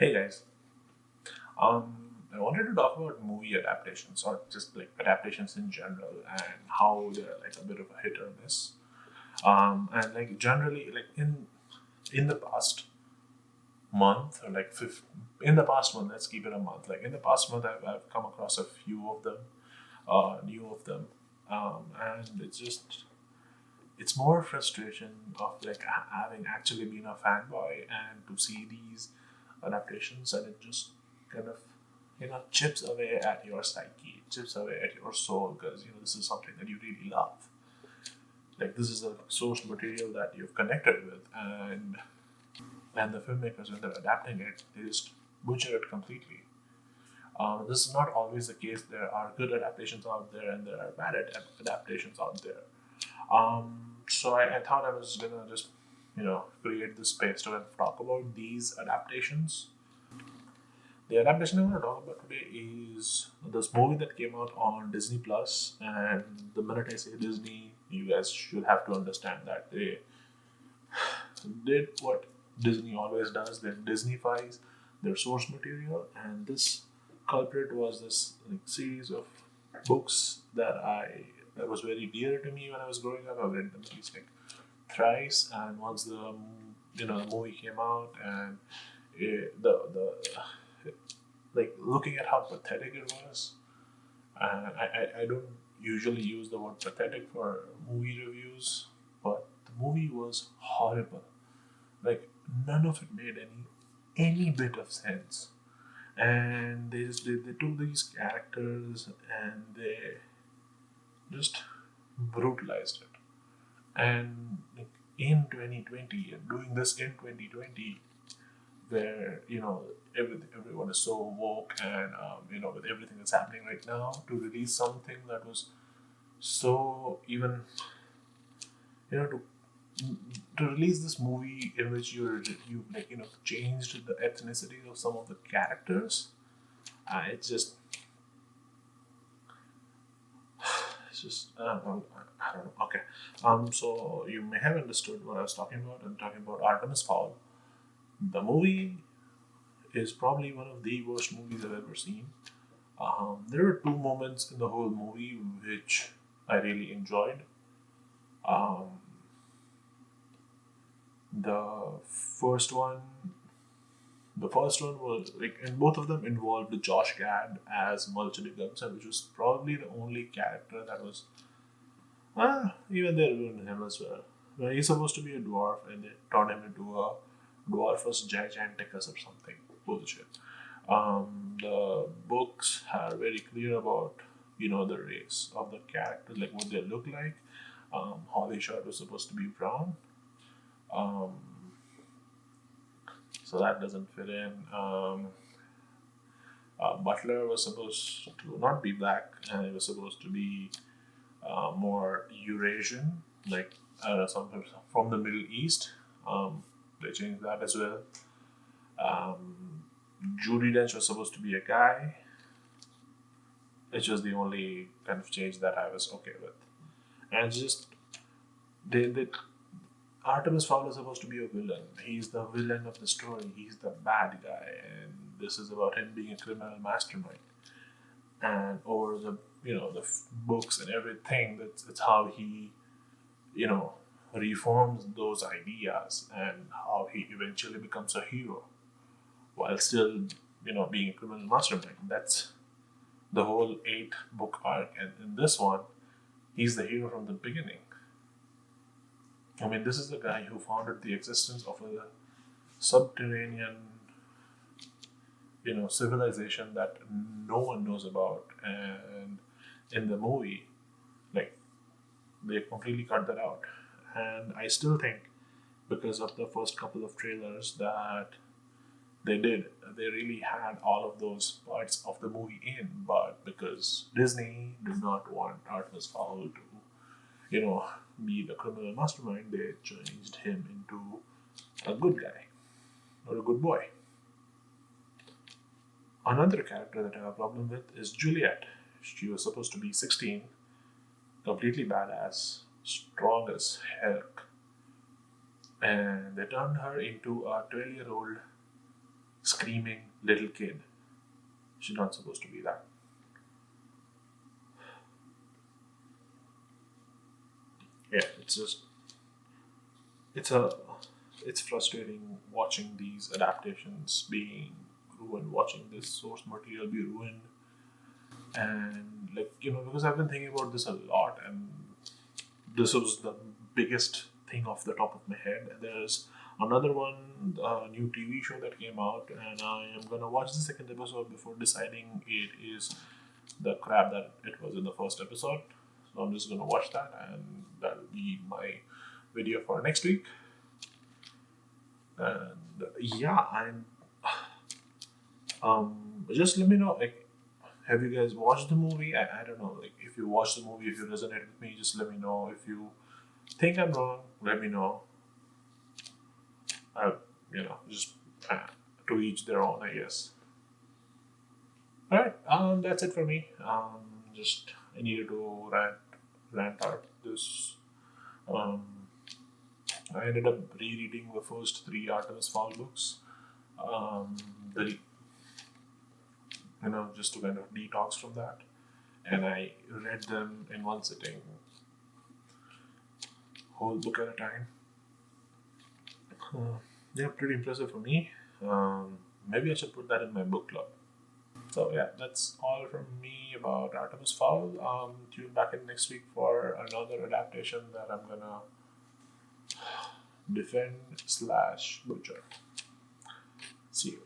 Hey guys, I wanted to talk about movie adaptations or just like adaptations in general and how they're like a bit of a hit or miss. And like generally, like in the past month or like in the past month, let's keep it a month. Like in the past month, I've come across a few of them, new of them, and it's more frustration of like having actually been a fanboy and to see these adaptations and it just kind of chips away at your psyche, chips away at your soul because this is something that you really love. Like this is a source material that you've connected with, and the filmmakers when they're adapting it, they just butcher it completely. This is not always the case. There are good adaptations out there, and there are bad adaptations out there. So I thought I was gonna just, create this space to talk about these adaptations. The adaptation I want to talk about today is this movie that came out on Disney Plus. And the minute I say Disney, you guys should have to understand that they did what Disney always does. They Disneyfies their source material, and this culprit was this like series of books that was very dear to me when I was growing up. I've read them at least like thrice, and once the movie came out, and the like looking at how pathetic it was. I don't usually use the word pathetic for movie reviews, but the movie was horrible. Like none of it made any bit of sense. And they took these characters and they just brutalized it. And like, in 2020, and doing this in 2020, where everyone is so woke, and with everything that's happening right now, to release something that was so even you know to to release this movie in which you changed the ethnicity of some of the characters. I don't know. Okay. So you may have understood what I was talking about. I'm talking about Artemis Fowl. The movie is probably one of the worst movies I've ever seen. There are two moments in the whole movie which I really enjoyed. Um, the first one, the first one was like, and both of them involved Josh Gad as Mulchally Gumson, which was probably the only character that was, even they ruined him as well. He's supposed to be a dwarf, and they turned him into a Dwarfus Giganticus or something. Bullshit. The books are very clear about the race of the character, like what they look like. Holly Short was supposed to be brown, um, so that doesn't fit in. Butler was supposed to not be black, and it was supposed to be more Eurasian, like some from the Middle East. They changed that as well. Um, Judy Dench was supposed to be a guy. It's just the only kind of change that I was okay with. And it's just they Artemis Fowl is supposed to be a villain. He's the villain of the story. He's the bad guy, and this is about him being a criminal mastermind. And over the books and everything, that's how he you know reforms those ideas and how he eventually becomes a hero while still being a criminal mastermind. That's the whole 8 book arc, and in this one, he's the hero from the beginning. I mean, this is the guy who founded the existence of a subterranean, civilization that no one knows about. And in the movie, like, they completely cut that out. And I still think, because of the first couple of trailers that they really had all of those parts of the movie in, but because Disney did not want Artemis Fowl to, you know, be the criminal mastermind, they changed him into a good guy or a good boy. Another character that I have a problem with is Juliet. She was supposed to be 16, completely badass, strong as heck, and they turned her into a 12-year-old screaming little kid. She's not supposed to be that. Yeah, it's just it's a it's frustrating watching these adaptations being ruined, watching this source material be ruined, and like because I've been thinking about this a lot, and this was the biggest thing off the top of my head. And there's another one, a new TV show that came out, and I am gonna watch the second episode before deciding it is the crap that it was in the first episode. So I'm just gonna watch that, and that'll be my video for next week. And yeah, and just let me know, like, have you guys watched the movie? I don't know, like, if you watched the movie, if you resonate with me, just let me know. If you think I'm wrong, let me know. I, just to each their own, I guess. All right, that's it for me. Just I needed to rant out this. Um, I ended up rereading the first three Artemis Fowl books. Um, the just to kind of detox from that, and I read them in one sitting, whole book at a time. Yeah, pretty impressive for me. Maybe I should put that in my book club. So yeah, that's all from me about Artemis Fowl. Tune back in next week for another adaptation that I'm gonna defend slash butcher. See you.